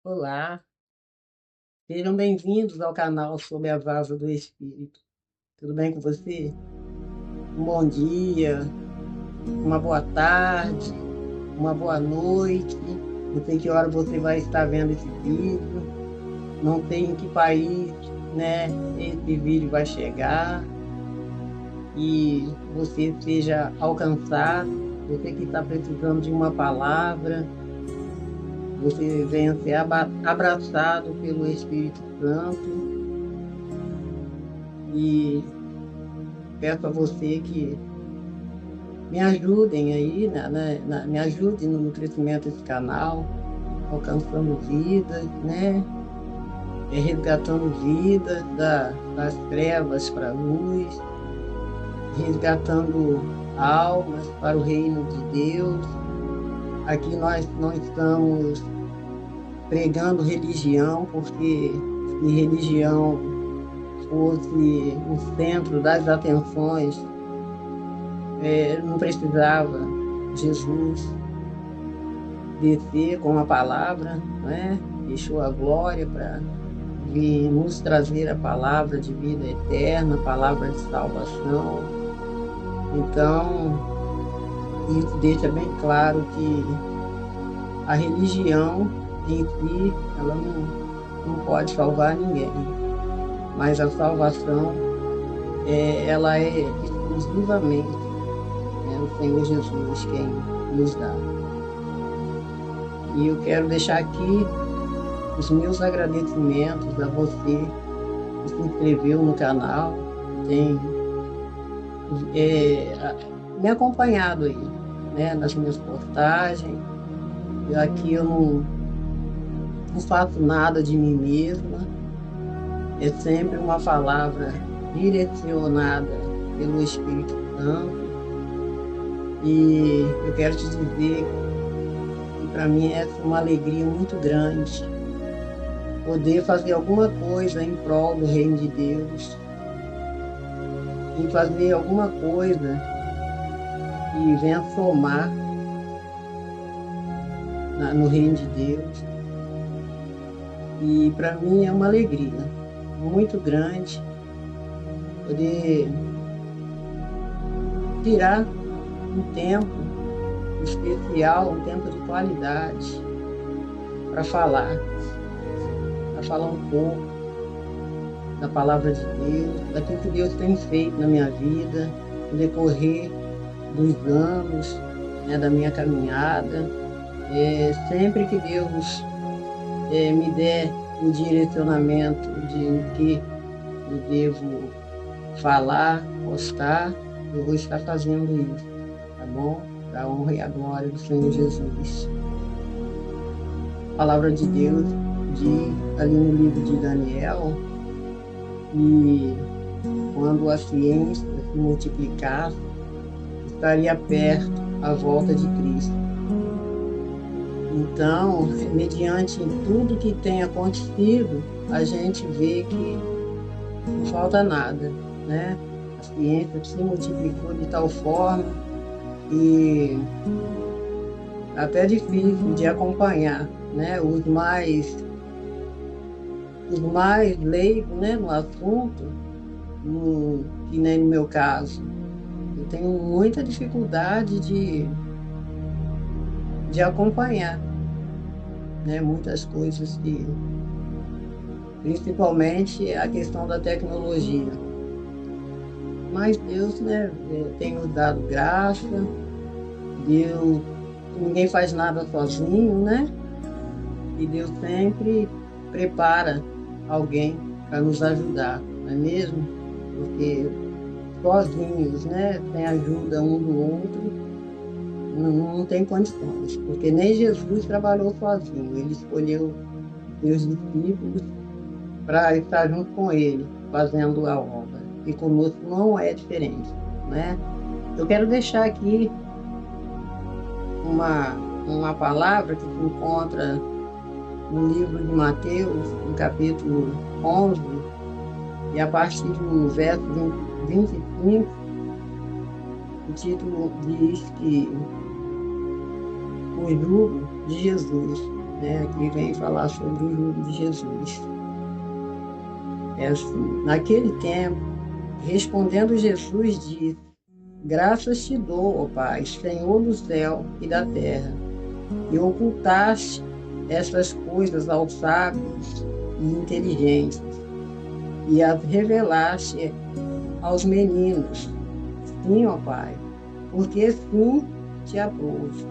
Olá, sejam bem-vindos ao canal Sob a Vaza do Espírito. Tudo bem com você? Um bom dia, uma boa tarde, uma boa noite. Não sei que hora você vai estar vendo esse vídeo, não sei em que país, né, esse vídeo vai chegar e você seja alcançado, você que está precisando de uma palavra, você venha ser abraçado pelo Espírito Santo e peço a você que me ajudem aí, me ajudem no crescimento desse canal, alcançando vidas, né? Resgatando vidas das trevas para a luz, resgatando almas para o reino de Deus. Aqui nós não estamos pregando religião, porque se religião fosse o centro das atenções, não precisava Jesus descer com a palavra, né? Deixou a glória para vir nos trazer a palavra de vida eterna, a palavra de salvação. Então, isso deixa bem claro que a religião em si, ela não pode salvar ninguém, mas a salvação, ela é exclusivamente, o Senhor Jesus quem nos dá. E eu quero deixar aqui os meus agradecimentos a você que se inscreveu no canal, tem me acompanhado aí, né, nas minhas postagens. Aqui eu não faço nada de mim mesma, é sempre uma palavra direcionada pelo Espírito Santo. E eu quero te dizer que para mim é uma alegria muito grande poder fazer alguma coisa em prol do reino de Deus, em fazer alguma coisa que venha somar no reino de Deus. E para mim é uma alegria muito grande poder tirar um tempo especial, um tempo de qualidade para falar um pouco da palavra de Deus, daquilo que Deus tem feito na minha vida, no decorrer dos anos, né, da minha caminhada. Sempre que Deus me der o direcionamento de o que eu devo falar, postar, eu vou estar fazendo isso, tá bom? Para a honra e a glória do Senhor Jesus. A palavra de Deus diz ali no livro de Daniel que quando a ciência se multiplicasse, estaria perto a volta de Cristo. Então, mediante tudo que tem acontecido, a gente vê que não falta nada, né? A ciência se multiplicou de tal forma que até é difícil de acompanhar, né? Os mais leigos, né, no assunto, que nem no meu caso, eu tenho muita dificuldade de acompanhar, né, muitas coisas principalmente a questão da tecnologia. Mas Deus, né, tem nos dado graça, Deus, ninguém faz nada sozinho, né? E Deus sempre prepara alguém para nos ajudar, não é mesmo? Porque sozinhos, né, sem ajuda um do outro, não tem condições, porque nem Jesus trabalhou sozinho, ele escolheu seus discípulos para estar junto com ele, fazendo a obra, e conosco não é diferente, né? Eu quero deixar aqui uma palavra que se encontra no livro de Mateus, no capítulo 11, e a partir do verso 25, o título diz que o jugo de Jesus, né, que vem falar sobre o jugo de Jesus. É assim, naquele tempo, respondendo Jesus, disse: Graças te dou, ó Pai, Senhor do céu e da terra, e ocultaste essas coisas aos sábios e inteligentes, e as revelaste aos meninos. Sim, ó Pai, porque assim te aprouve.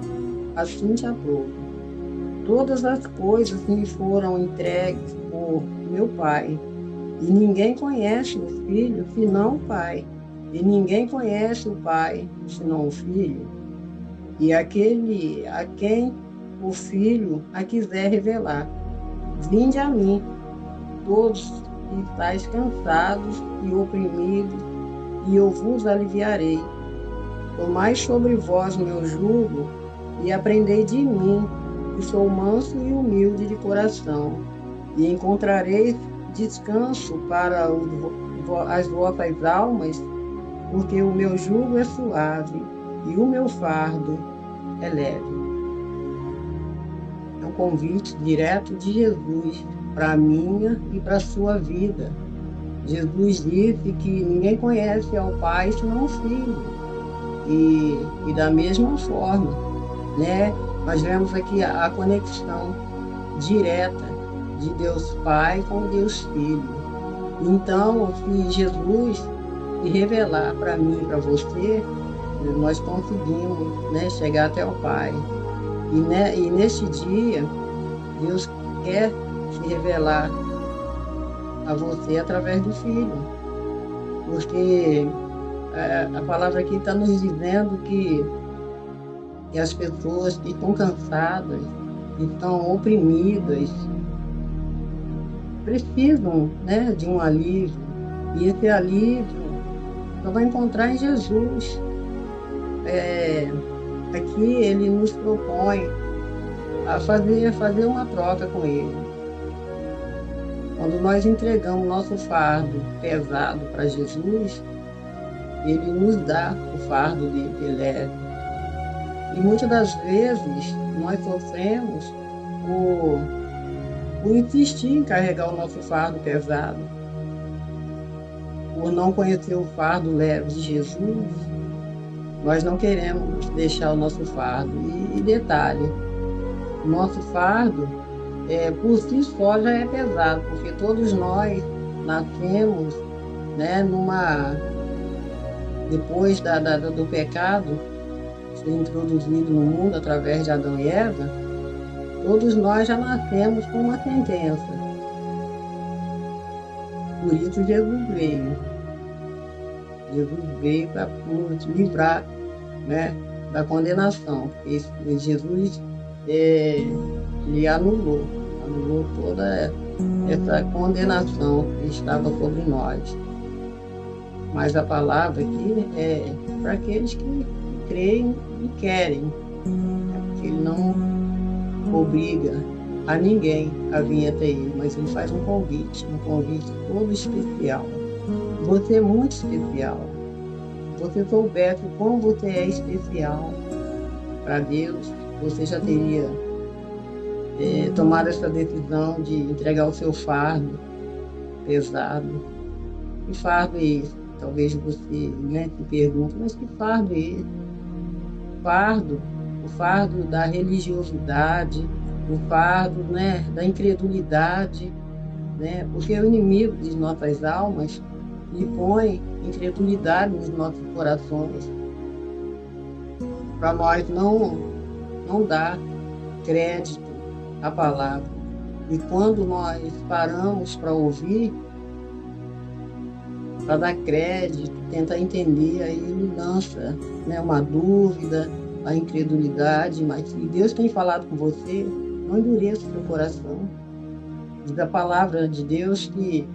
Todas as coisas me foram entregues por meu Pai, e ninguém conhece o Filho senão o Pai, e ninguém conhece o Pai senão o Filho, e aquele a quem o Filho a quiser revelar. Vinde a mim, todos que estáis cansados e oprimidos, e eu vos aliviarei. Tomai sobre vós meu jugo e aprendei de mim, que sou manso e humilde de coração, e encontrareis descanso para as vossas almas, porque o meu jugo é suave e o meu fardo é leve. É um convite direto de Jesus para a minha e para a sua vida. Jesus disse que ninguém conhece ao Pai senão o Filho. E da mesma forma, né, nós vemos aqui a conexão direta de Deus Pai com Deus Filho. Então, se Jesus se revelar para mim e para você, nós conseguimos, né, chegar até o Pai. E neste dia, Deus quer se revelar a você através do Filho. Porque a palavra aqui está nos dizendo que as pessoas que estão cansadas, que estão oprimidas, precisam, né, de um alívio. E esse alívio só vai encontrar em Jesus. Aqui ele nos propõe a fazer uma troca com ele. Quando nós entregamos nosso fardo pesado para Jesus, ele nos dá o fardo dele leve. E muitas das vezes nós sofremos por insistir em carregar o nosso fardo pesado, por não conhecer o fardo leve de Jesus. Nós não queremos deixar o nosso fardo. E detalhe, o nosso fardo, por si só, já é pesado, porque todos nós nascemos, né, depois do pecado ser introduzido no mundo através de Adão e Eva, todos nós já nascemos com uma sentença. Por isso Jesus veio. Jesus veio para nos livrar, né, da condenação. Porque Jesus ele anulou toda essa condenação que estava sobre nós. Mas a palavra aqui é para aqueles que creem e querem. Que ele não obriga a ninguém a vir até ele, mas ele faz um convite todo especial. Você é muito especial. Se você soubesse como você é especial para Deus, você já teria tomado essa decisão de entregar o seu fardo pesado. Que fardo é esse? Talvez você, né, se pergunte, mas que fardo é esse? O fardo da religiosidade, o fardo, né, da incredulidade, né? Porque o inimigo de nossas almas lhe põe incredulidade nos nossos corações, para nós não dar crédito à palavra. E quando nós paramos para ouvir, para dar crédito, tentar entender, aí ele lança, né, uma dúvida, a incredulidade. Mas se Deus tem falado com você, não endureça o seu coração. Diz a palavra de Deus que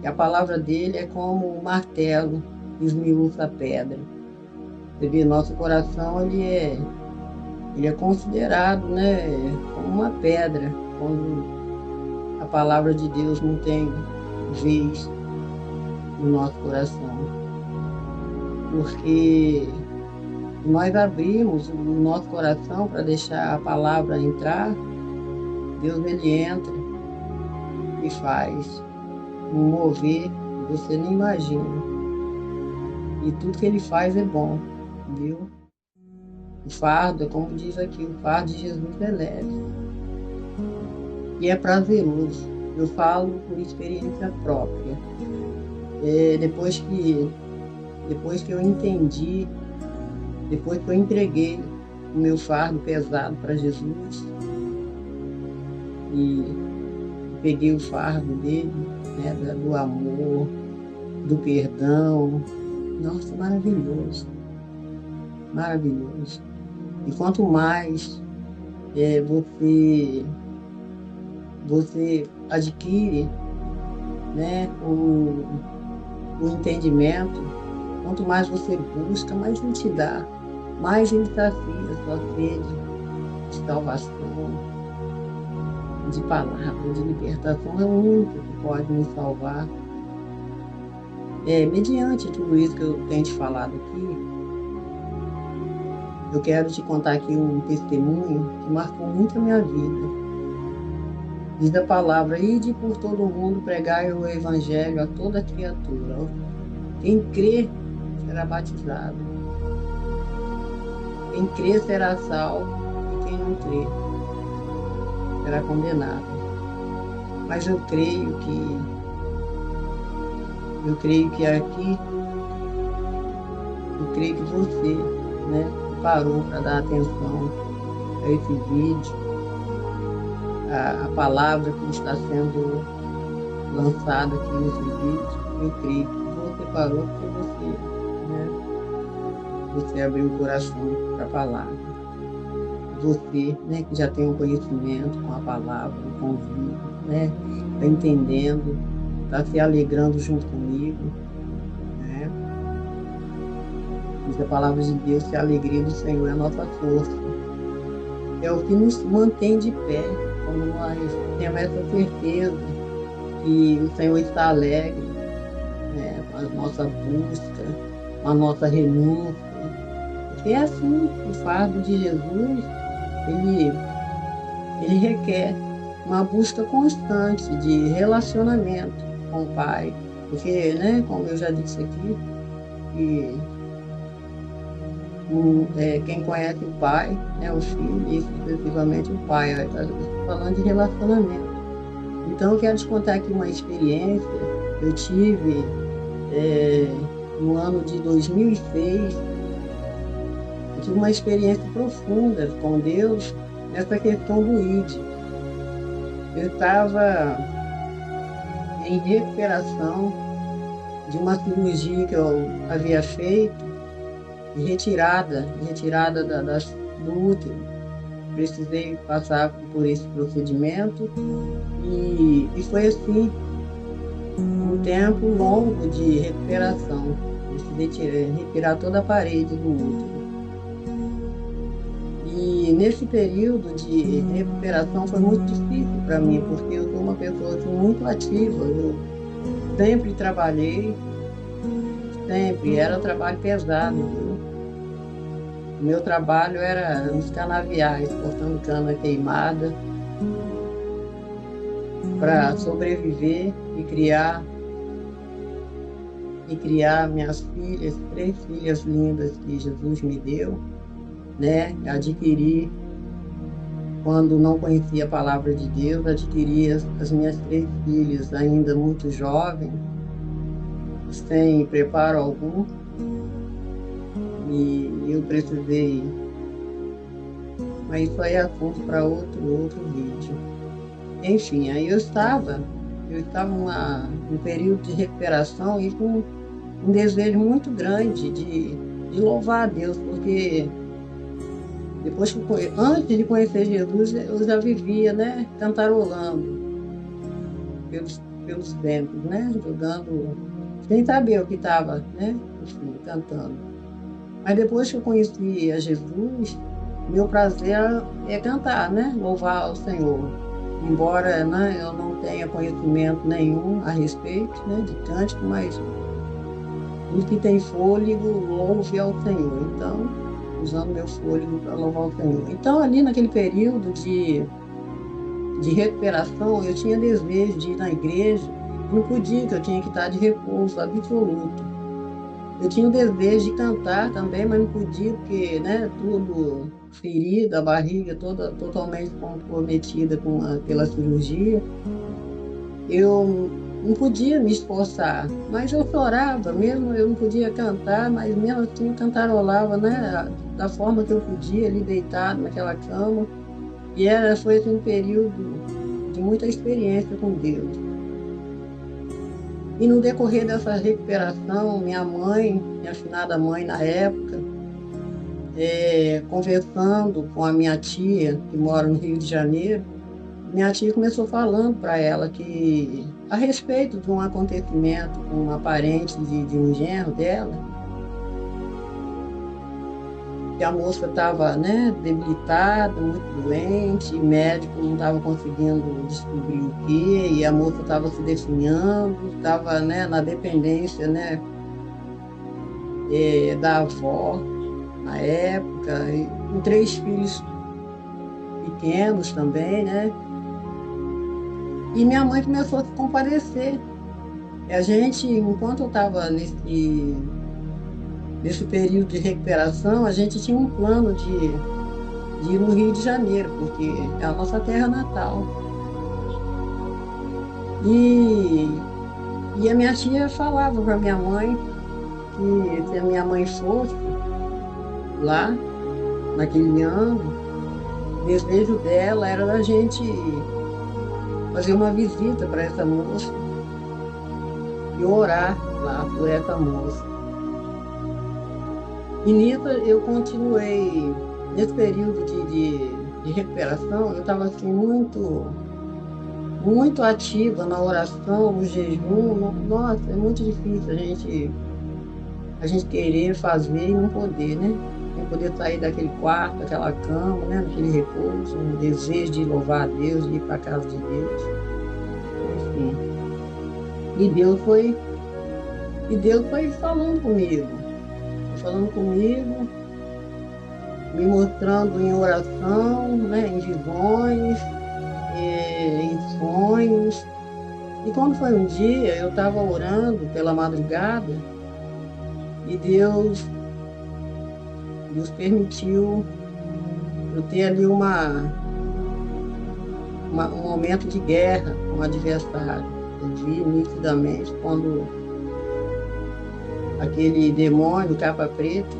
a palavra dele é como um martelo que esmiuça a pedra. Você vê, nosso coração ele é considerado, né, como uma pedra, quando a palavra de Deus não tem vez no nosso coração. Porque nós abrimos o nosso coração para deixar a palavra entrar, Deus ele entra e faz um mover que você nem imagina. E tudo que ele faz é bom, viu? O fardo, é como diz aqui, o fardo de Jesus é leve e é prazeroso. Eu falo por experiência própria. Depois que eu entendi, depois que eu entreguei o meu fardo pesado para Jesus e peguei o fardo dele, né, do amor, do perdão, nossa, maravilhoso, maravilhoso. E quanto mais você adquire, né, o entendimento, quanto mais você busca, mais ele te dá, mais ele sacia a sua sede de salvação, de palavra, de libertação. É o único que pode nos salvar. Mediante tudo isso que eu tenho te falado aqui, eu quero te contar aqui um testemunho que marcou muito a minha vida. Diz a palavra: ide por todo o mundo, pregai o evangelho a toda criatura. Quem crê será batizado. Quem crê será salvo, e quem não crê será condenado. Mas eu creio que você, né, parou para dar atenção a esse vídeo, a palavra que está sendo lançada aqui nesse vídeo. Eu creio que você parou porque você abriu o coração para a palavra. Você, né, que já tem um conhecimento com a palavra, um convívio, né, está entendendo, está se alegrando junto comigo, né? Diz a palavra de Deus que a alegria do Senhor é a nossa força. É o que nos mantém de pé, quando nós temos essa certeza que o Senhor está alegre, né, com a nossa busca, com a nossa renúncia. Porque é assim, o fardo de Jesus, ele requer uma busca constante de relacionamento com o Pai. Porque, né, como eu já disse aqui, quem conhece o Pai, né, o Filho, e exclusivamente o Pai. Está falando de relacionamento. Então, eu quero te contar aqui uma experiência. Eu tive no ano de 2006, eu tive uma experiência profunda com Deus nessa questão do ID. Eu estava em recuperação de uma cirurgia que eu havia feito, e retirada do útero. Precisei passar por esse procedimento e foi assim, um tempo longo de recuperação. Precisei retirar toda a parede do útero. E nesse período de recuperação foi muito difícil para mim, porque eu sou uma pessoa assim, muito ativa. Eu sempre trabalhei, sempre. Era um trabalho pesado, viu? O meu trabalho era nos canaviais, cortando cana queimada, para sobreviver e criar minhas filhas, 3 filhas lindas que Jesus me deu, né? Adquiri, quando não conhecia a palavra de Deus, adquiri as minhas 3 filhas ainda muito jovens, sem preparo algum, e eu precisei, mas isso aí é assunto para outro vídeo. Enfim, aí eu estava num período de recuperação e com um desejo muito grande de louvar a Deus, porque antes de conhecer Jesus, eu já vivia, né, cantarolando pelos tempos, né, jogando, sem saber o que estava, né, enfim, cantando. Mas depois que eu conheci a Jesus, meu prazer é cantar, né, louvar ao Senhor. Embora, né, eu não tenha conhecimento nenhum a respeito, né, de cântico, mas tudo que tem fôlego, louve ao Senhor. Então, usando meu fôlego para louvar o Senhor. Então, ali naquele período de de recuperação, eu tinha desejo de ir na igreja, não podia, que eu tinha que estar de repouso absoluto. Eu tinha o desejo de cantar também, mas não podia, porque, né, tudo ferido, a barriga toda totalmente comprometida pela cirurgia. Eu não podia me esforçar, mas eu chorava, mesmo eu não podia cantar, mas mesmo assim eu cantarolava, né, da forma que eu podia, ali deitado naquela cama. E foi assim, um período de muita experiência com Deus. E no decorrer dessa recuperação, minha mãe, minha finada mãe na época, conversando com a minha tia, que mora no Rio de Janeiro, minha tia começou falando para ela que, a respeito de um acontecimento com uma parente de um genro dela, que a moça estava, né, debilitada, muito doente, e médico não estava conseguindo descobrir o quê, e a moça estava se definhando, estava, né, na dependência, né, da avó na época, e com 3 filhos pequenos também, né? E minha mãe começou a se compadecer. E a gente, enquanto eu estava nesse período de recuperação, a gente tinha um plano de ir no Rio de Janeiro, porque é a nossa terra natal. E a minha tia falava para minha mãe que se a minha mãe fosse lá, naquele ano, o desejo dela era da gente fazer uma visita para essa moça e orar lá por essa moça. E nisso eu continuei, nesse período de recuperação, eu estava assim, muito ativa na oração, no jejum. Nossa, é muito difícil a gente querer fazer e não poder, né? Não poder sair daquele quarto, daquela cama, né? Daquele repouso, um desejo de louvar a Deus, de ir para a casa de Deus. Enfim. E Deus foi falando comigo, me mostrando em oração, né? Em visões, em sonhos. E quando foi um dia, eu estava orando pela madrugada e Deus permitiu eu ter ali um momento de guerra com o adversário. Eu vi nitidamente quando aquele demônio capa preta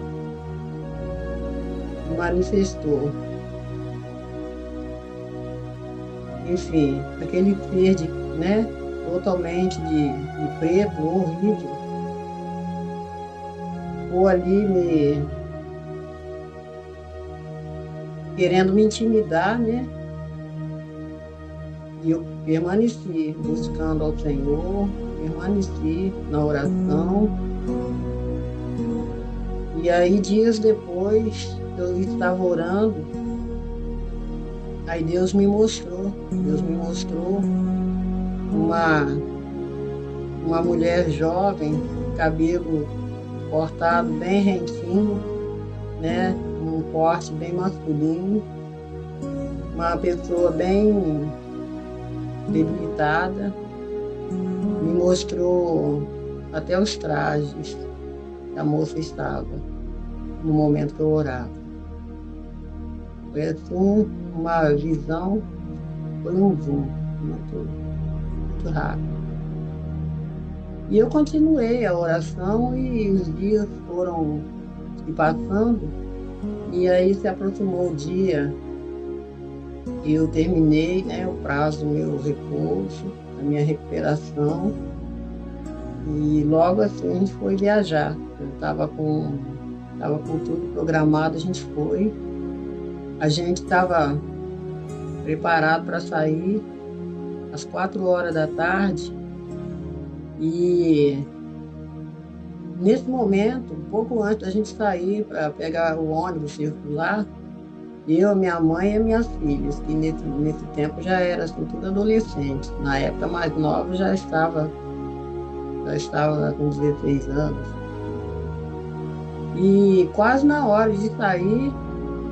se manifestou. Enfim, aquele ser né, totalmente de preto, horrível, ficou ali querendo me intimidar, né? E eu permaneci buscando ao Senhor, permaneci na oração. E aí, dias depois, eu estava orando, aí Deus me mostrou uma mulher jovem, cabelo cortado bem rentinho, né? Um corte bem masculino, uma pessoa bem debilitada, me mostrou até os trajes que a moça estava no momento que eu orava. Foi assim uma visão, foi um zoom, muito rápido. E eu continuei a oração e os dias foram se passando, e aí se aproximou o dia e eu terminei, né, o prazo do meu repouso, a minha recuperação, e logo assim a gente foi viajar. Eu estava com tudo programado, a gente foi. A gente estava preparado para sair às 4 horas da tarde e nesse momento, um pouco antes da gente sair para pegar o ônibus circular, eu, minha mãe e minhas filhas, que nesse tempo já era assim, tudo adolescente. Na época mais nova já estava com 16 anos. E quase na hora de sair,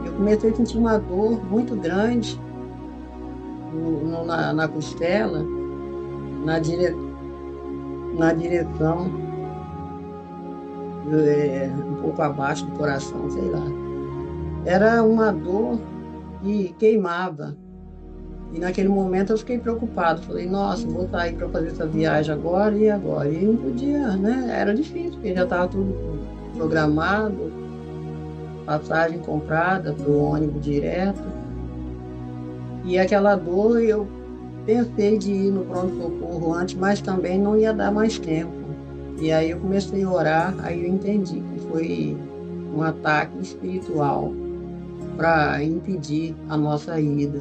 eu comecei a sentir uma dor muito grande na costela, na, dire, na direção, um pouco abaixo do coração, sei lá. Era uma dor que queimava. E naquele momento eu fiquei preocupado. Falei, nossa, vou sair para fazer essa viagem agora e agora. E não podia, né? Era difícil, porque já estava tudo programado, passagem comprada para o ônibus direto. E aquela dor, eu pensei de ir no pronto-socorro antes, mas também não ia dar mais tempo. E aí eu comecei a orar, aí eu entendi que foi um ataque espiritual para impedir a nossa ida.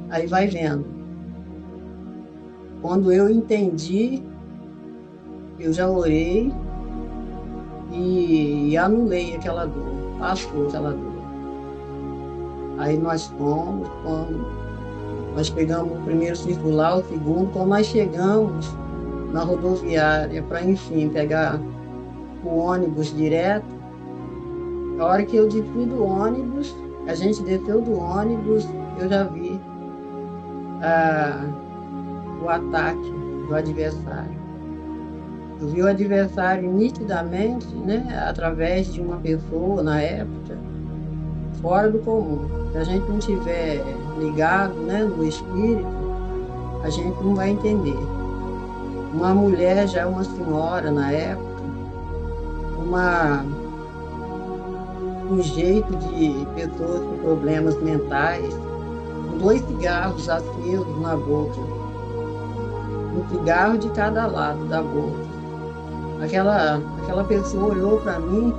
Aí vai vendo. Quando eu entendi, eu já orei e anulei aquela dor, passou aquela dor. Aí nós fomos, nós pegamos o primeiro circular, o segundo, quando nós chegamos na rodoviária para, enfim, pegar o ônibus direto, a hora que eu desci do ônibus, a gente desceu do ônibus, eu já vi o ataque do adversário. Eu vi o adversário nitidamente, né, através de uma pessoa, na época, fora do comum. Se a gente não estiver ligado, né, no espírito, a gente não vai entender. Uma mulher, já uma senhora na época, um jeito de pessoas com problemas mentais, com 2 cigarros acesos na boca, um cigarro de cada lado da boca. Aquela pessoa olhou para mim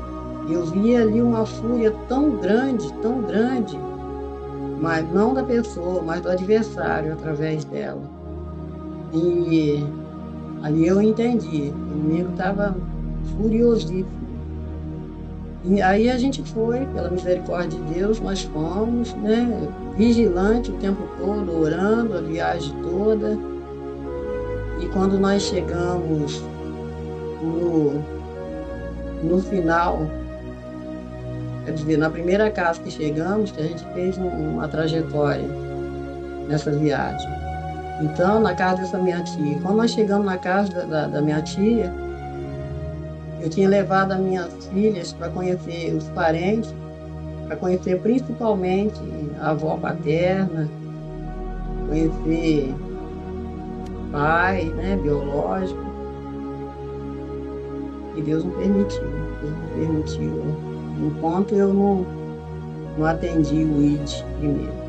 e eu vi ali uma fúria tão grande, mas não da pessoa, mas do adversário através dela. E ali eu entendi, o inimigo estava furiosíssimo. E aí a gente foi, pela misericórdia de Deus, nós fomos, né, vigilante o tempo todo, orando a viagem toda. E quando nós chegamos no final, quer dizer, na primeira casa que chegamos, que a gente fez uma trajetória nessa viagem. Então, na casa dessa minha tia, quando nós chegamos na casa da minha tia, eu tinha levado as minhas filhas para conhecer os parentes, para conhecer principalmente a avó paterna, conhecer pai, né, biológico. E Deus não permitiu. Enquanto eu não atendi o ID primeiro.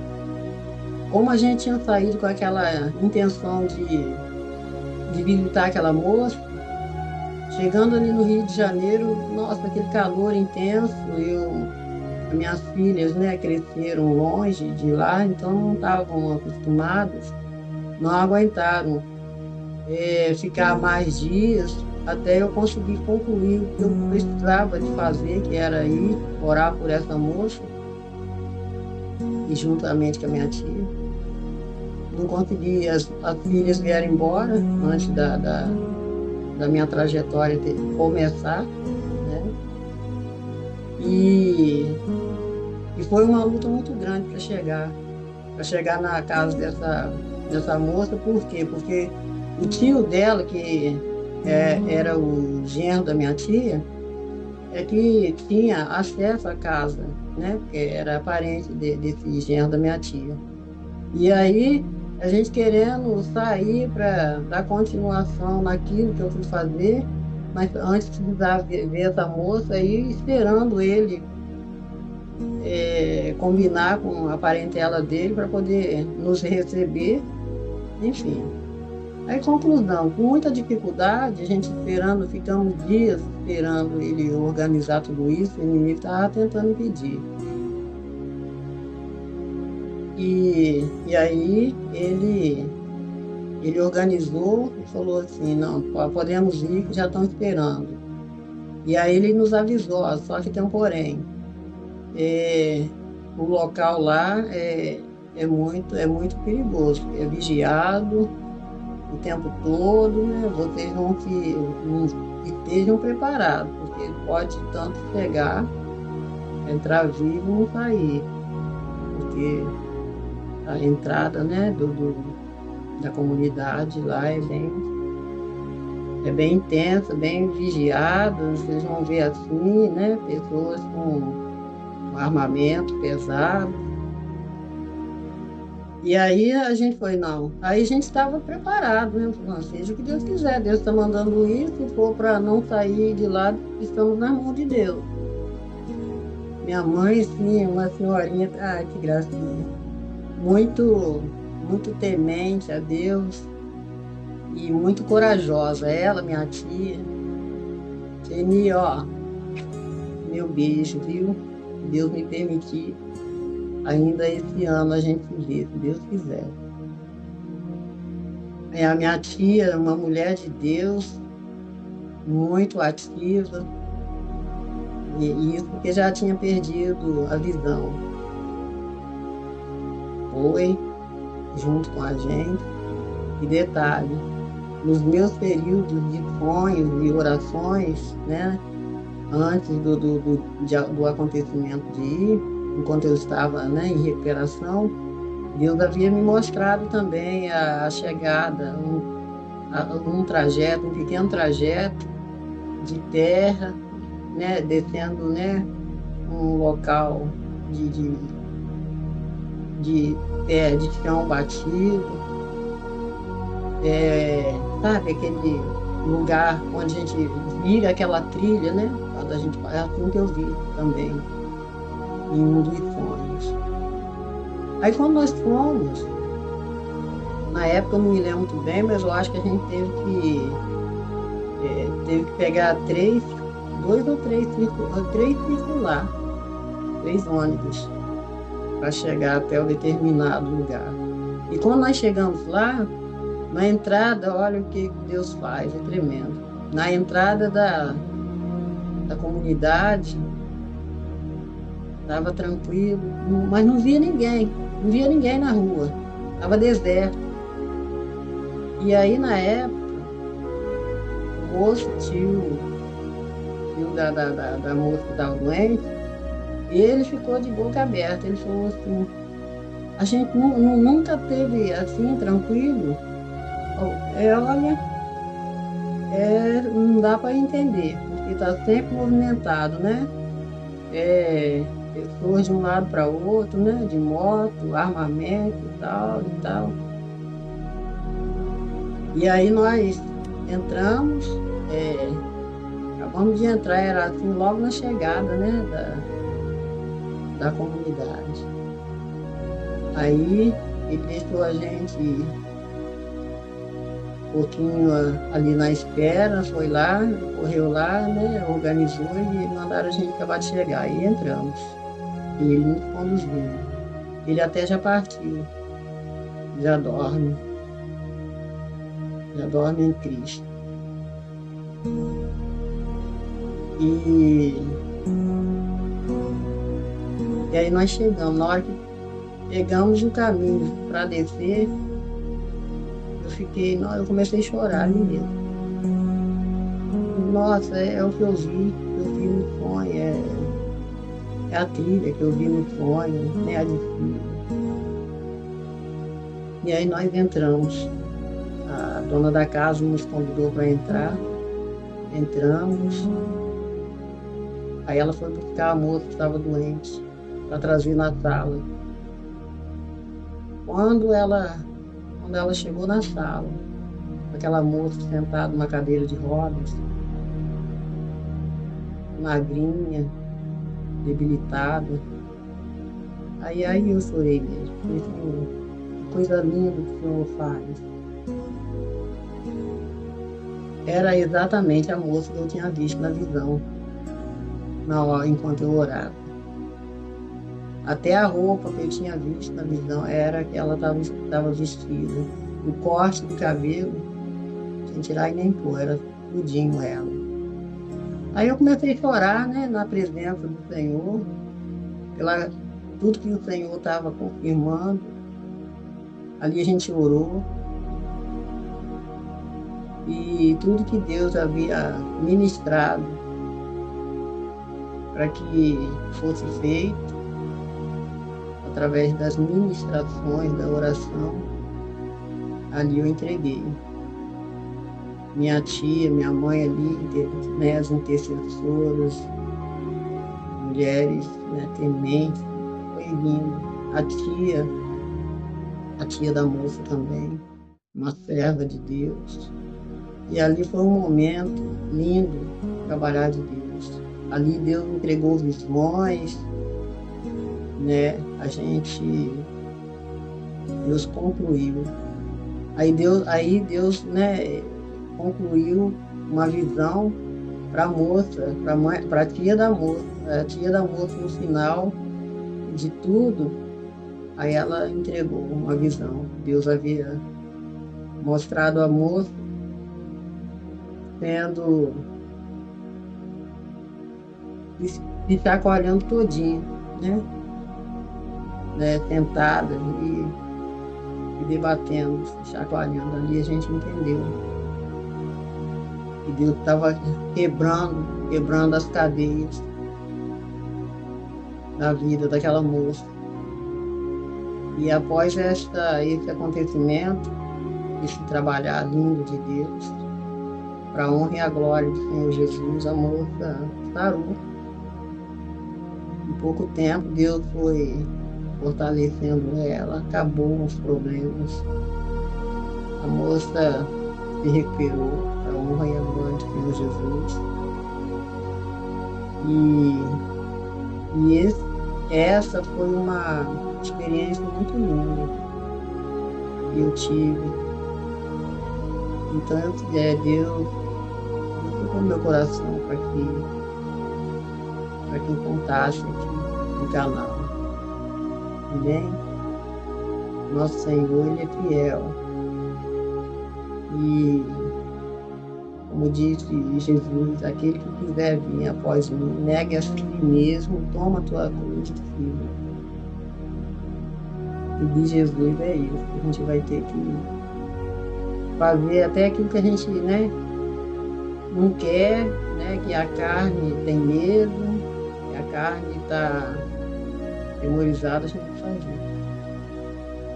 Como a gente tinha saído com aquela intenção de visitar aquela moça, chegando ali no Rio de Janeiro, nossa, aquele calor intenso, as minhas filhas, né, cresceram longe de lá, então não estavam acostumadas, não aguentaram ficar mais dias até eu conseguir concluir o que eu precisava de fazer, que era ir orar por essa moça, e juntamente com a minha tia. Não consegui, as filhas vieram embora antes da minha trajetória começar, né? E foi uma luta muito grande para chegar na casa dessa moça. Por quê? Porque o tio dela, que era o genro da minha tia, que tinha acesso à casa, né? Porque era parente desse genro da minha tia. E aí, a gente querendo sair para dar continuação naquilo que eu fui fazer, mas antes precisava ver essa moça aí, esperando ele combinar com a parentela dele para poder nos receber, enfim. Aí, conclusão, com muita dificuldade, a gente esperando, ficamos dias esperando ele organizar tudo isso, o inimigo estava tentando impedir. E aí ele organizou e falou assim, não, podemos ir, que já estão esperando. E aí ele nos avisou, só que tem um porém. O local lá é muito perigoso, é vigiado o tempo todo, né? Vocês não estejam preparados, porque pode tanto pegar, entrar vivo e não sair. Porque a entrada, né, da comunidade lá é bem intensa, bem vigiada. Vocês vão ver assim, né, pessoas com armamento pesado. E aí a gente foi, não. Aí a gente estava preparado, né? Não, seja o que Deus quiser. Deus está mandando ir, se for para não sair de lá, estamos na mão de Deus. Minha mãe, sim, uma senhorinha, que gracinha. Muito, muito temente a Deus e muito corajosa. Ela, minha tia. Geni, ó, meu beijo, viu? Deus me permitir. Ainda esse ano a gente se vê, se Deus quiser. É a minha tia, uma mulher de Deus, muito ativa, e isso porque já tinha perdido a visão. Foi junto com a gente. E detalhe, nos meus períodos de sonhos e orações, né, antes do acontecimento de ir, enquanto eu estava, né, em recuperação, Deus havia me mostrado também a chegada, um trajeto, um pequeno trajeto de terra, né, descendo, né, um local de chão batido, sabe, aquele lugar onde a gente vira aquela trilha, né? Quando a gente, é assim que eu vi também, em um dos sonhos. Aí quando nós fomos, na época eu não me lembro muito bem, mas eu acho que a gente teve que pegar dois ou três circular, 3 ônibus, para chegar até o determinado lugar. E quando nós chegamos lá, na entrada, olha o que Deus faz, é tremendo. Na entrada da comunidade, estava tranquilo, mas não via ninguém na rua, estava deserto. E aí, na época, o moço, tio da moça que estava doente, ele ficou de boca aberta. Ele falou assim: a gente nunca teve assim, tranquilo. Olha, não dá para entender, porque está sempre movimentado, né? Pessoas de um lado para o outro, né? De moto, armamento e tal e tal. E aí nós entramos, acabamos de entrar, era assim, logo na chegada, né? Da comunidade. Aí ele deixou a gente um pouquinho ali na espera, foi lá, correu lá, né? Organizou e mandaram a gente acabar de chegar. E entramos. E ele nos conduziu. Ele até já partiu. Já dorme. Já dorme em Cristo. E aí nós chegamos. Na hora que pegamos o caminho para descer, eu comecei a chorar ali mesmo. Nossa, é o que eu vi no sonho, é a trilha que eu vi no sonho, né, a de cima. E aí nós entramos. A dona da casa nos convidou para entrar. Entramos. Aí ela foi buscar a moça que estava doente, para trazer na sala. Quando ela chegou na sala, aquela moça sentada numa cadeira de rodas, magrinha, debilitada, aí eu chorei mesmo. Falei: Senhor, que coisa linda que o Senhor faz. Era exatamente a moça que eu tinha visto na visão, na hora, enquanto eu orava. Até a roupa que eu tinha visto na visão era que ela estava vestida. O corte do cabelo, sem tirar e nem pôr, era tudinho ela. Aí eu comecei a chorar, né, na presença do Senhor, tudo que o Senhor estava confirmando. Ali a gente orou. E tudo que Deus havia ministrado para que fosse feito, através das ministrações, da oração, ali eu entreguei. Minha tia, minha mãe ali, né, as intercessoras, mulheres, né, tementes, foi lindo. A tia da moça também, uma serva de Deus. E ali foi um momento lindo, trabalhar de Deus. Ali Deus entregou visões, né? Deus concluiu. Aí Deus, né, concluiu uma visão para a moça, para a tia da moça. A tia da moça, no final de tudo, aí ela entregou uma visão. Deus havia mostrado a moça sendo se chacoalhando todinho, né? Sentada e debatendo, se chacoalhando. Ali a gente entendeu. E Deus estava quebrando as cadeias da vida daquela moça. E após esse acontecimento, esse trabalhar lindo de Deus, para a honra e a glória do Senhor Jesus, a moça sarou. Em pouco tempo, Deus foi fortalecendo ela, acabou os problemas. A moça se recuperou para a honra e a glória do Senhor Jesus. Essa foi uma experiência muito linda que eu tive. Então, Deus tocou no meu coração para que eu contasse aqui no canal. Amém? Nosso Senhor, Ele é fiel. E, como disse Jesus, aquele que quiser vir após mim, negue a si mesmo, toma a tua cruz e siga. E de Jesus é isso. A gente vai ter que fazer até aquilo que a gente, né, não quer, né, que a carne tem medo, que a carne está temorizada, a gente tem que fazer.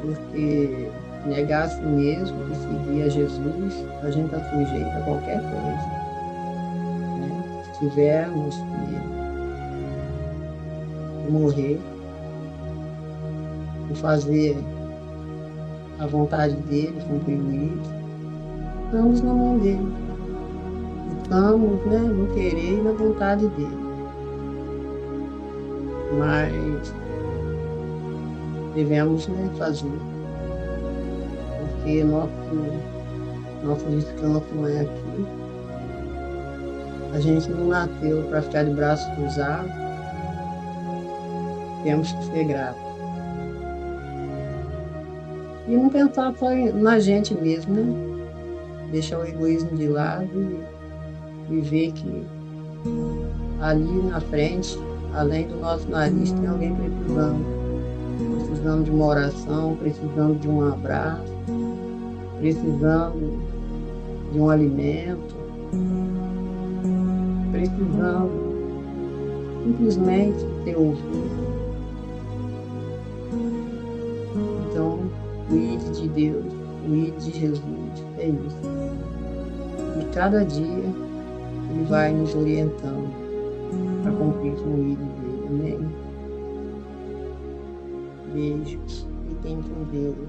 Porque negar a si mesmo e seguir a Jesus, a gente está sujeito a qualquer coisa. Né? Se tivermos que morrer e fazer a vontade dele, cumprir o ídolo, estamos na mão dele. Estamos, né, no querer e na vontade dele. Mas devemos, né, fazer. Porque nosso descanso não é aqui. A gente não nasceu para ficar de braços cruzados. Temos que ser gratos. E não pensar só na gente mesmo, né? Deixar o egoísmo de lado e ver que ali na frente, além do nosso nariz, tem alguém precisando de uma oração, precisando de um abraço, precisando de um alimento, precisando simplesmente ter ouvido. Então, o ID de Deus, o ID de Jesus, é isso. E cada dia Ele vai nos orientando para cumprir com o ID dele. Amém? Beijos. Fiquem com Deus.